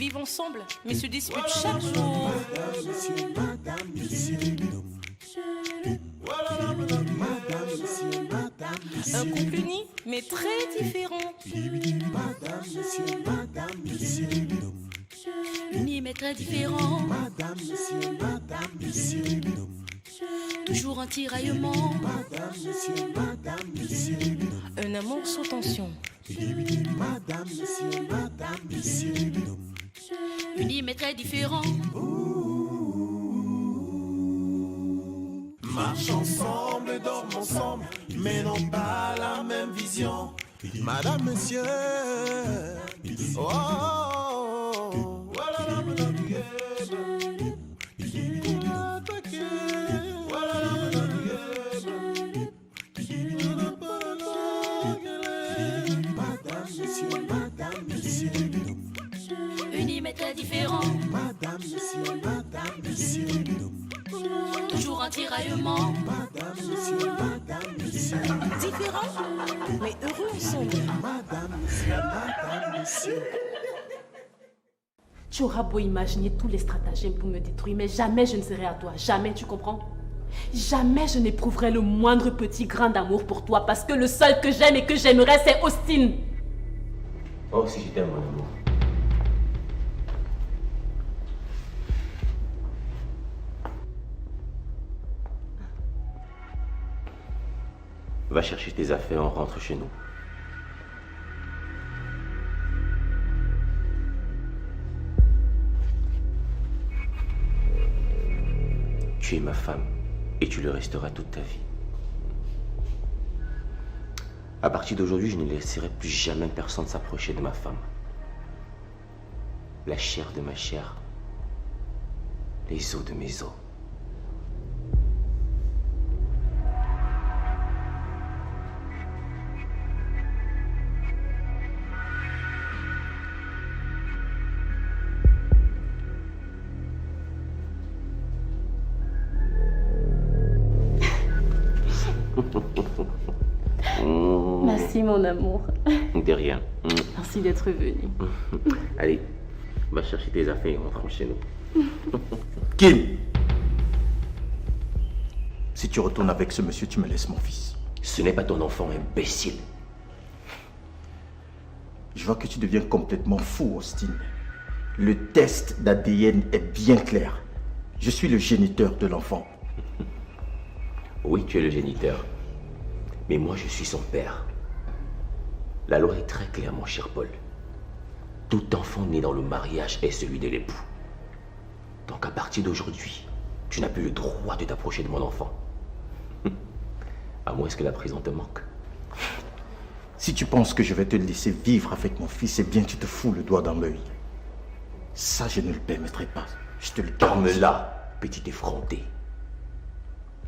vivent ensemble, mais se disputent chaque jour. Un couple uni, mais très différent. Uni, mais très différent. Toujours un tiraillement. Un amour sous tension. Unis mais très différents. Marche ensemble, dorment ensemble, mais n'ont pas la même vision. Madame, monsieur, oh, oh, oh. Unis mais très différents. Toujours un tiraillement. Différents, mais heureux ensemble. Tu auras beau imaginer tous les stratagèmes pour me détruire, mais jamais je ne serai à toi. Jamais, tu comprends? Jamais je n'éprouverai le moindre petit grain d'amour pour toi, parce que le seul que j'aime et que j'aimerais, c'est Austin. Oh, si j'étais mon amour. Va chercher tes affaires, on rentre chez nous. Tu es ma femme et tu le resteras toute ta vie. À partir d'aujourd'hui, je ne laisserai plus jamais personne s'approcher de ma femme. La chair de ma chair, les os de mes os. Merci mon amour. De rien. Merci d'être venu. Allez, va chercher tes affaires et on rentre chez nous. Kim! Si tu retournes avec ce monsieur, tu me laisses mon fils. Ce n'est pas ton enfant, imbécile. Je vois que tu deviens complètement fou, Austin. Le test d'ADN est bien clair. Je suis le géniteur de l'enfant. Oui, tu es le géniteur. Mais moi, je suis son père. La loi est très claire, mon cher Paul. Tout enfant né dans le mariage est celui de l'époux. Donc à partir d'aujourd'hui, tu n'as plus le droit de t'approcher de mon enfant. À moins que la prison te manque. Si tu penses que je vais te laisser vivre avec mon fils, eh bien tu te fous le doigt dans l'œil. Ça, je ne le permettrai pas. Je te le Dorme garantis. là, petit effronté.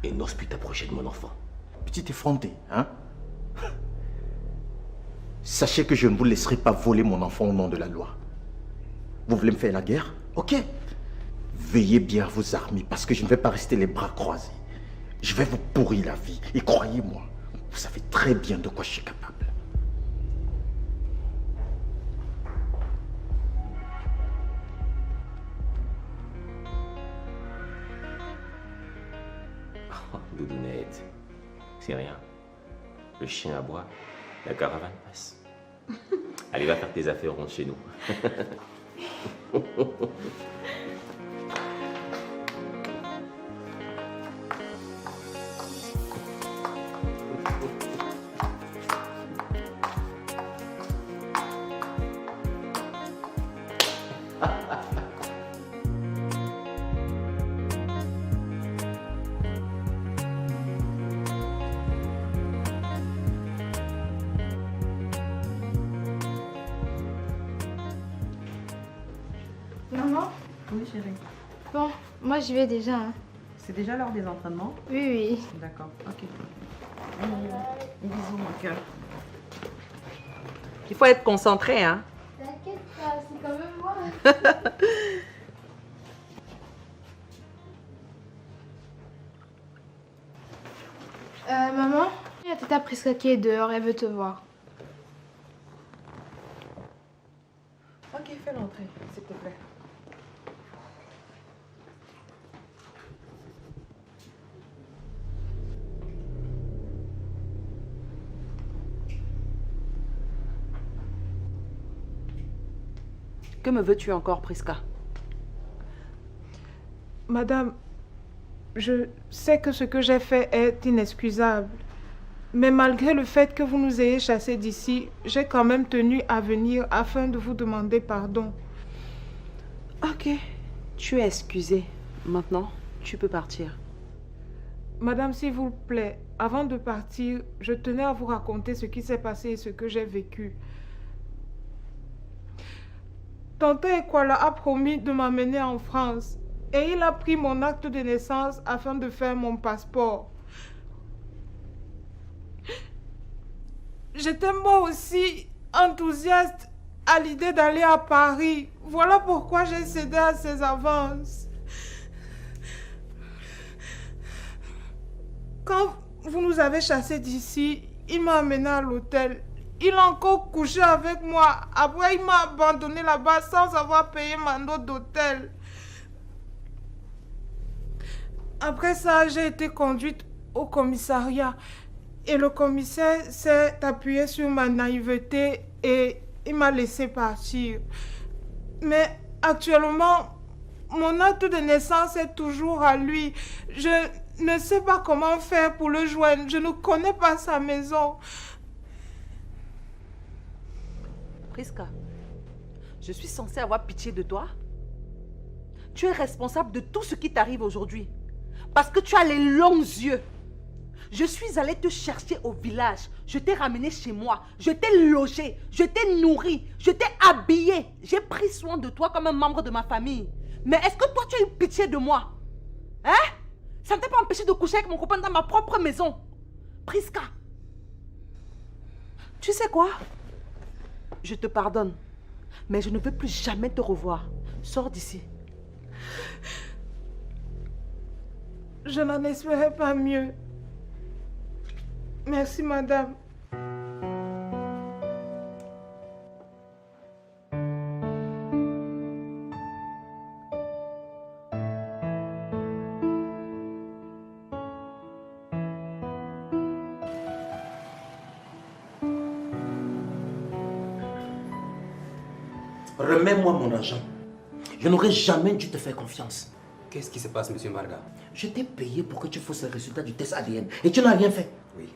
Et n'ose plus t'approcher de mon enfant. Petit effronté, hein? Sachez que je ne vous laisserai pas voler mon enfant au nom de la loi. Vous voulez me faire la guerre? Ok. Veillez bien à vous armer parce que je ne vais pas rester les bras croisés. Je vais vous pourrir la vie. Et croyez-moi, vous savez très bien de quoi je suis capable. Oh, doudounette, c'est rien. Le chien aboie, la caravane passe. Allez, va faire tes affaires, rentre chez nous. Maman? Oui, chérie. Bon, moi j'y vais déjà. Hein. C'est déjà l'heure des entraînements? Oui, oui. D'accord, ok. Bisous, mon cœur. Il faut être concentré, hein? T'inquiète pas, c'est quand même moi. Maman, il y a Tata Prisca qui est dehors, elle veut te voir. Ok, fais l'entrée. entrer, s'il te plaît. Que me veux-tu encore, Priska? Madame, je sais que ce que j'ai fait est inexcusable. Mais malgré le fait que vous nous ayez chassés d'ici, j'ai quand même tenu à venir afin de vous demander pardon. Ok, tu es excusée. Maintenant, tu peux partir. Madame, s'il vous plaît, avant de partir, je tenais à vous raconter ce qui s'est passé et ce que j'ai vécu. Tonton Ekwala a promis de m'amener en France et il a pris mon acte de naissance afin de faire mon passeport. J'étais moi aussi enthousiaste à l'idée d'aller à Paris. Voilà pourquoi j'ai cédé à ses avances. Quand vous nous avez chassés d'ici, il m'a amené à l'hôtel. Il a encore couché avec moi. Après, il m'a abandonné là-bas sans avoir payé ma note d'hôtel. Après ça, j'ai été conduite au commissariat. Et le commissaire s'est appuyé sur ma naïveté et il m'a laissé partir. Mais actuellement, mon acte de naissance est toujours à lui. Je ne sais pas comment faire pour le joindre. Je ne connais pas sa maison. Priska, je suis censée avoir pitié de toi? Tu es responsable de tout ce qui t'arrive aujourd'hui. Parce que tu as les longs yeux. Je suis allée te chercher au village. Je t'ai ramené chez moi. Je t'ai logé. Je t'ai nourri. Je t'ai habillé. J'ai pris soin de toi comme un membre de ma famille. Mais est-ce que toi, tu as eu pitié de moi? Hein? Ça ne t'a pas empêché de coucher avec mon copain dans ma propre maison. Priska. Tu sais quoi? Je te pardonne. Mais je ne veux plus jamais te revoir. Sors d'ici. Je n'en espérais pas mieux. Merci, madame. Remets-moi mon argent. Je n'aurais jamais dû te faire confiance. Qu'est-ce qui se passe, monsieur Marga? Je t'ai payé pour que tu fasses le résultat du test ADN et tu n'as rien fait. Oui,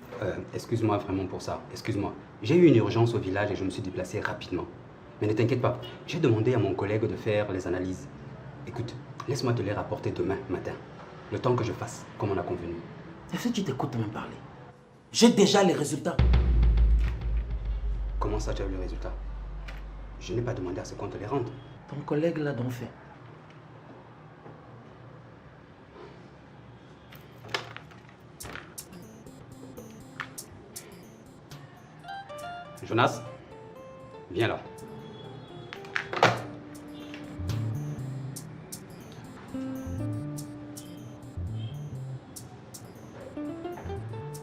excuse-moi vraiment pour ça. Excuse-moi. J'ai eu une urgence au village et je me suis déplacé rapidement. Mais ne t'inquiète pas, j'ai demandé à mon collègue de faire les analyses. Écoute, laisse-moi te les rapporter demain matin. Le temps que je fasse, comme on a convenu. Est-ce que tu t'écoutes même parler? J'ai déjà les résultats. Comment ça, tu as eu le résultat? Je n'ai pas demandé à ce qu'on te les rende. Ton collègue l'a donc fait. Jonas, viens là.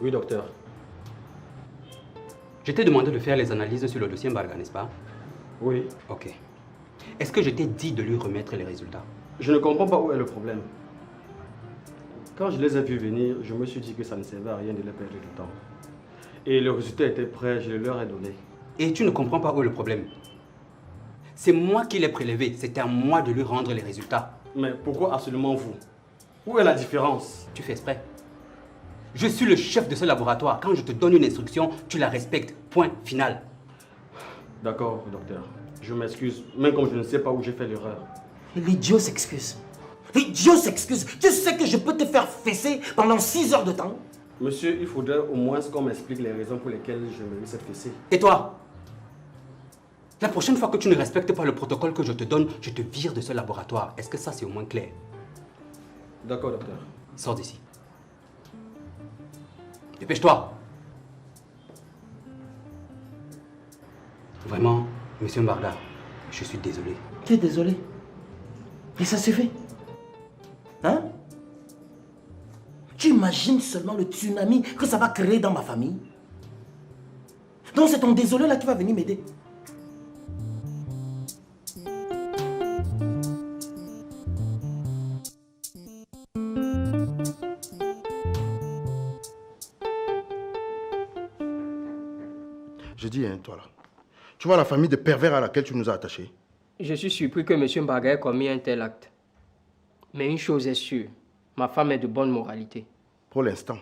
Oui, docteur. Je t'ai demandé de faire les analyses sur le dossier Mbarga, n'est-ce pas? Oui. Ok. Est-ce que je t'ai dit de lui remettre les résultats? Je ne comprends pas où est le problème. Quand je les ai vus venir, je me suis dit que ça ne servait à rien de les perdre du temps. Et le résultat était prêt, je le leur ai donné. Et tu ne comprends pas où est le problème? C'est moi qui l'ai prélevé, c'était à moi de lui rendre les résultats. Mais pourquoi absolument vous? Où est la différence? Tu fais exprès. Je suis le chef de ce laboratoire. Quand je te donne une instruction, tu la respectes. Point final. D'accord, docteur. Je m'excuse, même comme je ne sais pas où j'ai fait l'erreur. L'idiot s'excuse. L'idiot s'excuse. Tu sais que je peux te faire fesser pendant 6 heures de temps? Monsieur, il faudrait au moins qu'on m'explique les raisons pour lesquelles je me suis fessée. Et toi? La prochaine fois que tu ne respectes pas le protocole que je te donne, je te vire de ce laboratoire. Est-ce que ça, c'est au moins clair? D'accord, docteur. Sors d'ici. Dépêche-toi. Vraiment, monsieur Mbarga, je suis désolé. Tu es désolé? Et ça suffit? Hein? Tu imagines seulement le tsunami que ça va créer dans ma famille? Donc c'est ton désolé là qui va venir m'aider. dis, hein, toi là. Tu vois la famille de pervers à laquelle tu nous as attachés? Je suis surpris que M. Mbaga ait commis un tel acte. Mais une chose est sûre, ma femme est de bonne moralité. Pour l'instant.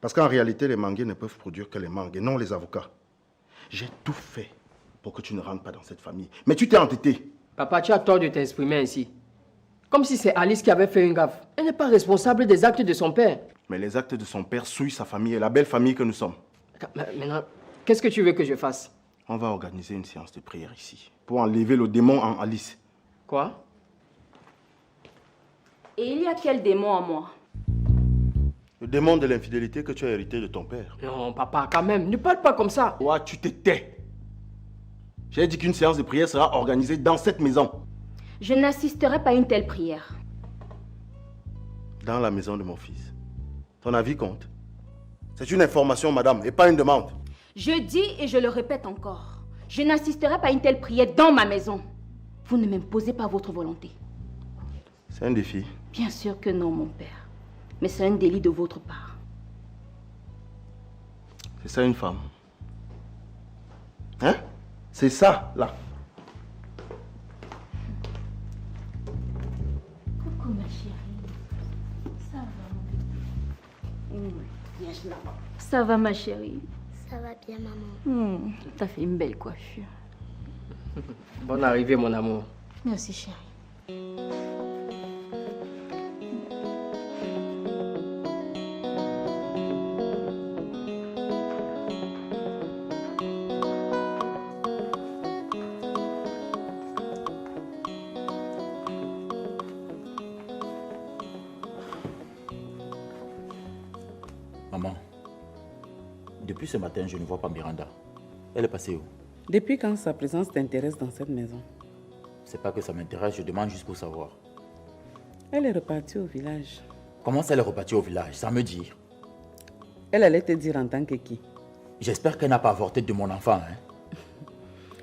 Parce qu'en réalité, les manguiers ne peuvent produire que les mangues et non les avocats. J'ai tout fait pour que tu ne rentres pas dans cette famille. Mais tu t'es entêté. Papa, tu as tort de t'exprimer ainsi. Comme si c'est Alice qui avait fait une gaffe. Elle n'est pas responsable des actes de son père. Mais les actes de son père souillent sa famille et la belle famille que nous sommes. Maintenant, qu'est-ce que tu veux que je fasse? On va organiser une séance de prière ici pour enlever le démon en Alice. Quoi? Et il y a quel démon en moi? Le démon de l'infidélité que tu as hérité de ton père. Non, papa, quand même, ne parle pas comme ça. Toi, tu te tais. J'ai dit qu'une séance de prière sera organisée dans cette maison. Je n'assisterai pas à une telle prière. Dans la maison de mon fils. Ton avis compte. C'est une information, madame, et pas une demande. Je dis et je le répète encore. Je n'assisterai pas à une telle prière dans ma maison. Vous ne m'imposez pas votre volonté. C'est un défi. Bien sûr que non, mon père. Mais c'est un délit de votre part. C'est ça une femme. Hein? C'est ça, là. Coucou, ma chérie. Ça va, viens là-bas. Ça va, ma chérie? Ça va bien, maman. T'as fait une belle coiffure. Bonne arrivée, mon amour. Merci, chérie. Maman, depuis ce matin, je ne vois pas Miranda. Elle est passée où? Depuis quand sa présence t'intéresse dans cette maison? C'est pas que ça m'intéresse, je demande juste pour savoir. Elle est repartie au village. Comment ça, elle est repartie au village? Ça me dit. Elle allait te dire en tant que qui? J'espère qu'elle n'a pas avorté de mon enfant, hein?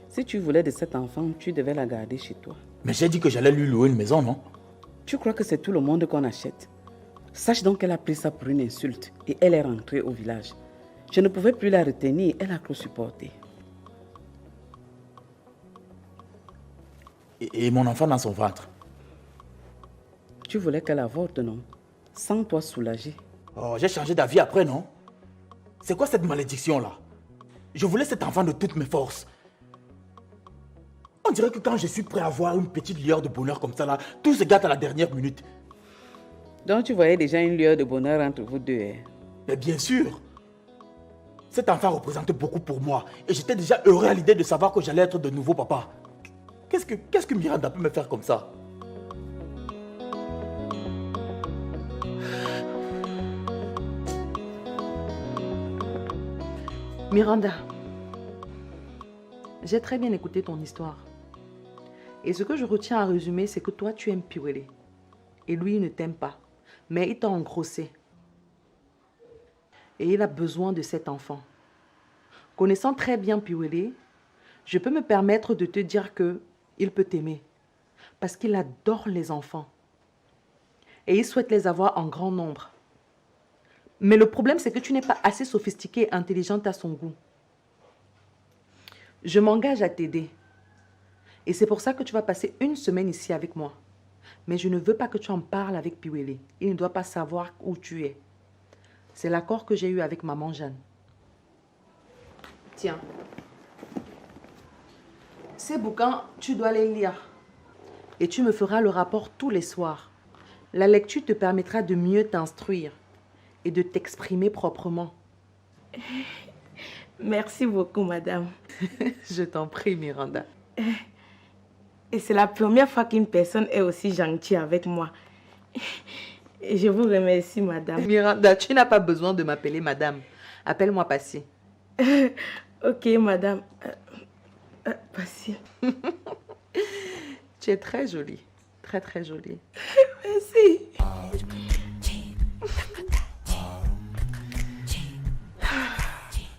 Si tu voulais de cet enfant, tu devais la garder chez toi. Mais j'ai dit que j'allais lui louer une maison, non? Tu crois que c'est tout le monde qu'on achète? Sache donc qu'elle a pris ça pour une insulte et elle est rentrée au village. Je ne pouvais plus la retenir, elle a cru supporter. Et mon enfant dans son ventre? Tu voulais qu'elle avorte, non? Sans toi soulager. Oh, j'ai changé d'avis après, non? C'est quoi cette malédiction-là? Je voulais cet enfant de toutes mes forces. On dirait que quand je suis prêt à avoir une petite lueur de bonheur comme ça, là, tout se gâte à la dernière minute. Donc tu voyais déjà une lueur de bonheur entre vous deux, hein? Mais bien sûr. Cet enfant représente beaucoup pour moi. Et j'étais déjà heureux à l'idée de savoir que j'allais être de nouveau papa. Qu'est-ce que Miranda peut me faire comme ça? Miranda, j'ai très bien écouté ton histoire. Et ce que je retiens à résumer, c'est que toi, tu aimes Piwele. Et lui, il ne t'aime pas. Mais il t'a engrossé. Et il a besoin de cet enfant. Connaissant très bien Piwele, je peux me permettre de te dire que il peut t'aimer. Parce qu'il adore les enfants. Et il souhaite les avoir en grand nombre. Mais le problème, c'est que tu n'es pas assez sophistiquée et intelligente à son goût. Je m'engage à t'aider. Et c'est pour ça que tu vas passer une semaine ici avec moi. Mais je ne veux pas que tu en parles avec Piwele. Il ne doit pas savoir où tu es. C'est l'accord que j'ai eu avec maman Jeanne. Tiens. Ces bouquins, tu dois les lire. Et tu me feras le rapport tous les soirs. La lecture te permettra de mieux t'instruire et de t'exprimer proprement. Merci beaucoup, madame. Je t'en prie, Miranda. Et c'est la première fois qu'une personne est aussi gentille avec moi. Et je vous remercie, madame. Miranda, tu n'as pas besoin de m'appeler madame. Appelle-moi Passy. Ok, madame. Passy. Tu es très jolie. Très, très jolie. Merci.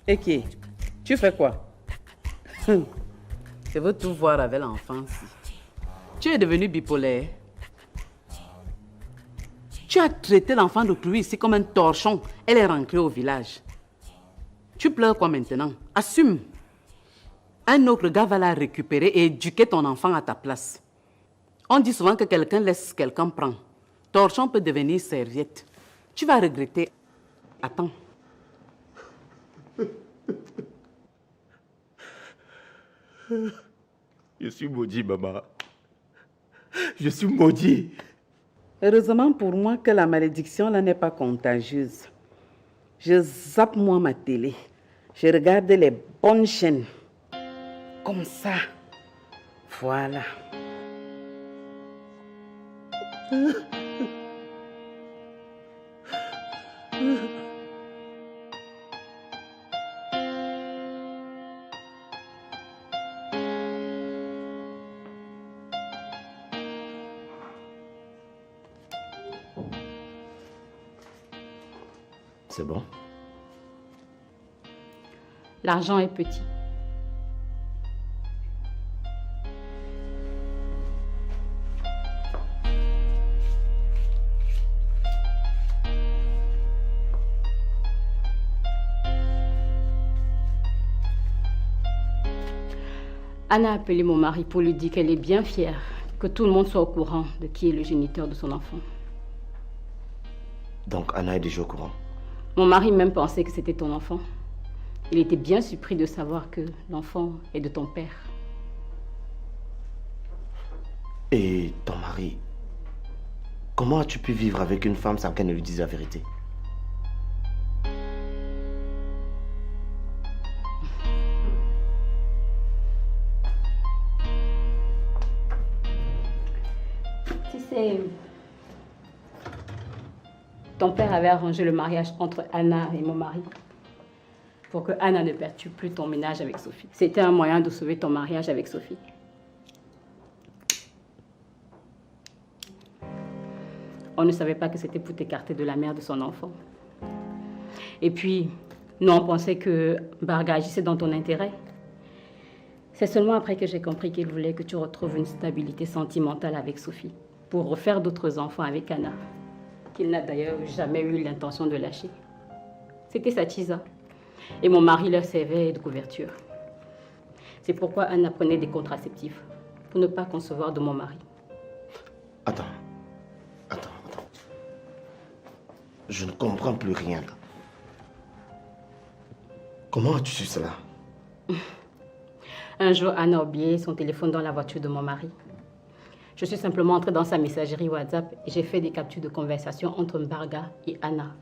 Et qui? Tu fais quoi? Je veux tout voir avec l'enfance. Tu es devenu bipolaire. Tu as traité l'enfant d'autrui ici comme un torchon. Elle est rentrée au village. Tu pleures quoi maintenant? Assume. Un autre gars va la récupérer et éduquer ton enfant à ta place. On dit souvent que quelqu'un laisse, quelqu'un prend. Torchon peut devenir serviette. Tu vas regretter. Attends. Je suis maudit, maman. Je suis maudit. Heureusement pour moi que la malédiction là n'est pas contagieuse. Je zappe moi ma télé. Je regarde les bonnes chaînes. Comme ça. Voilà. C'est bon? L'argent est petit. Anna a appelé mon mari pour lui dire qu'elle est bien fière que tout le monde soit au courant de qui est le géniteur de son enfant. Donc Anna est déjà au courant? Mon mari même pensait que c'était ton enfant. Il était bien surpris de savoir que l'enfant est de ton père. Et ton mari, comment as-tu pu vivre avec une femme sans qu'elle ne lui dise la vérité? Tu sais, ton père avait arrangé le mariage entre Anna et mon mari pour que Anna ne perturbe plus ton ménage avec Sophie. C'était un moyen de sauver ton mariage avec Sophie. On ne savait pas que c'était pour t'écarter de la mère de son enfant. Et puis, nous, on pensait que Barga agissait dans ton intérêt. C'est seulement après que j'ai compris qu'il voulait que tu retrouves une stabilité sentimentale avec Sophie pour refaire d'autres enfants avec Anna, qu'il n'a d'ailleurs jamais eu l'intention de lâcher. C'était sa tisa. Et mon mari leur servait de couverture. C'est pourquoi Anna prenait des contraceptifs, pour ne pas concevoir de mon mari. Attends. Je ne comprends plus rien. Comment as-tu su cela? Un jour, Anna a oublié son téléphone dans la voiture de mon mari. Je suis simplement entrée dans sa messagerie WhatsApp et j'ai fait des captures de conversation entre Mbarga et Anna.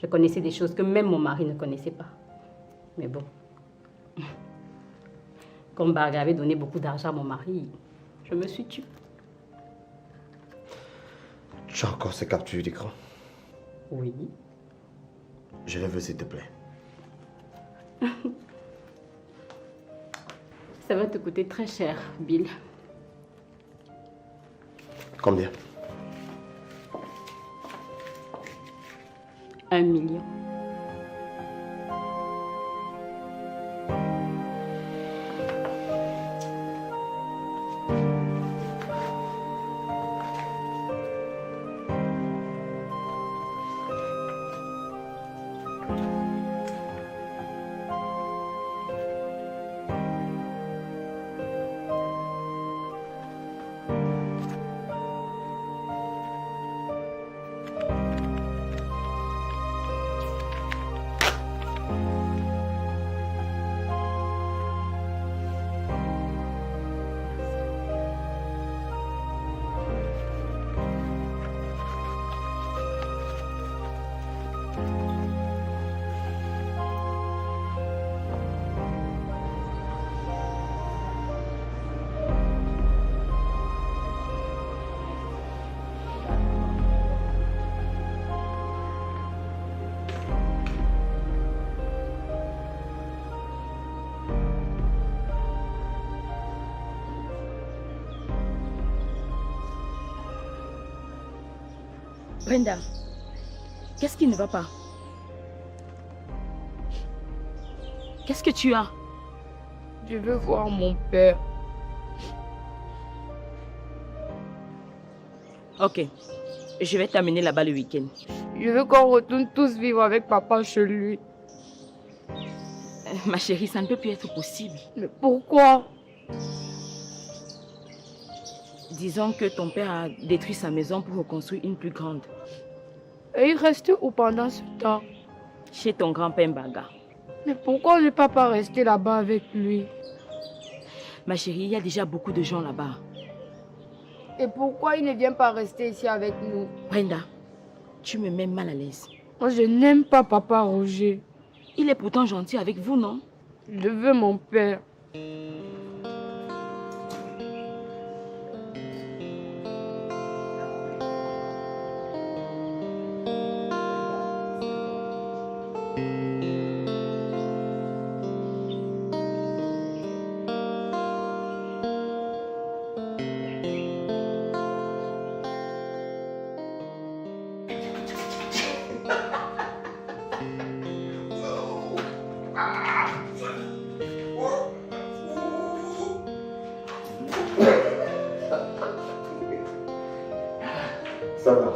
Je connaissais des choses que même mon mari ne connaissait pas. Mais bon. Comme Mbarga avait donné beaucoup d'argent à mon mari, je me suis tue. Tu as encore ces captures d'écran? Oui. Je les veux, s'il te plaît. Ça va te coûter très cher, Bill. Combien? 1 million. Brenda, qu'est-ce qui ne va pas? Qu'est-ce que tu as? Je veux voir mon père. Ok, je vais t'amener là-bas le week-end. Je veux qu'on retourne tous vivre avec papa chez lui. Ma chérie, ça ne peut plus être possible. Mais pourquoi? Disons que ton père a détruit sa maison pour reconstruire une plus grande. Et il reste où pendant ce temps? Chez ton grand-père Mbaga. Mais pourquoi ne pas rester là-bas avec lui? Ma chérie, il y a déjà beaucoup de gens là-bas. Et pourquoi il ne vient pas rester ici avec nous? Brenda, tu me mets mal à l'aise. Moi, je n'aime pas papa Roger. Il est pourtant gentil avec vous, non? Je veux mon père. Ça va.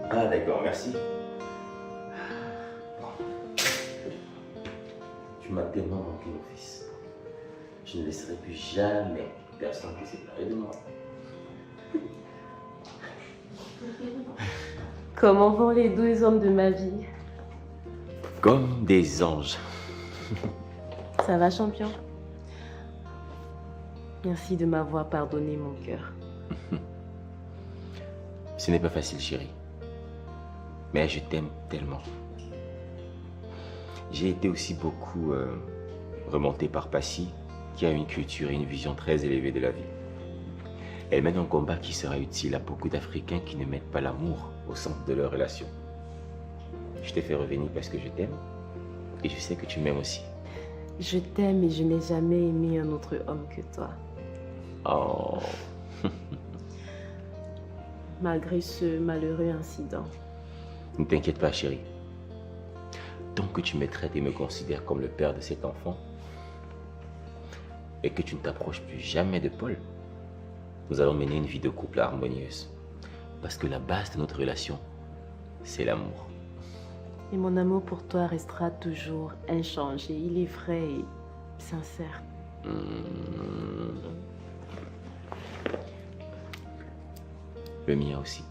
Ah d'accord, merci. Tu m'as tellement manqué, mon fils. Je ne laisserai plus jamais personne se séparer de moi. Comment vont les 12 hommes de ma vie? Comme des anges. Ça va, champion? Merci de m'avoir pardonné, mon cœur. Ce n'est pas facile, chérie. Mais je t'aime tellement. J'ai été aussi beaucoup remonté par Passy, qui a une culture et une vision très élevée de la vie. Elle mène un combat qui sera utile à beaucoup d'Africains qui ne mettent pas l'amour au centre de leur relation. Je t'ai fait revenir parce que je t'aime et je sais que tu m'aimes aussi. Je t'aime et je n'ai jamais aimé un autre homme que toi. Oh. Malgré ce malheureux incident. Ne t'inquiète pas, chérie. Tant que tu me traites et me considères comme le père de cet enfant et que tu ne t'approches plus jamais de Paul, nous allons mener une vie de couple harmonieuse. Parce que la base de notre relation, c'est l'amour. Et mon amour pour toi restera toujours inchangé. Il est vrai et sincère. Le mien aussi.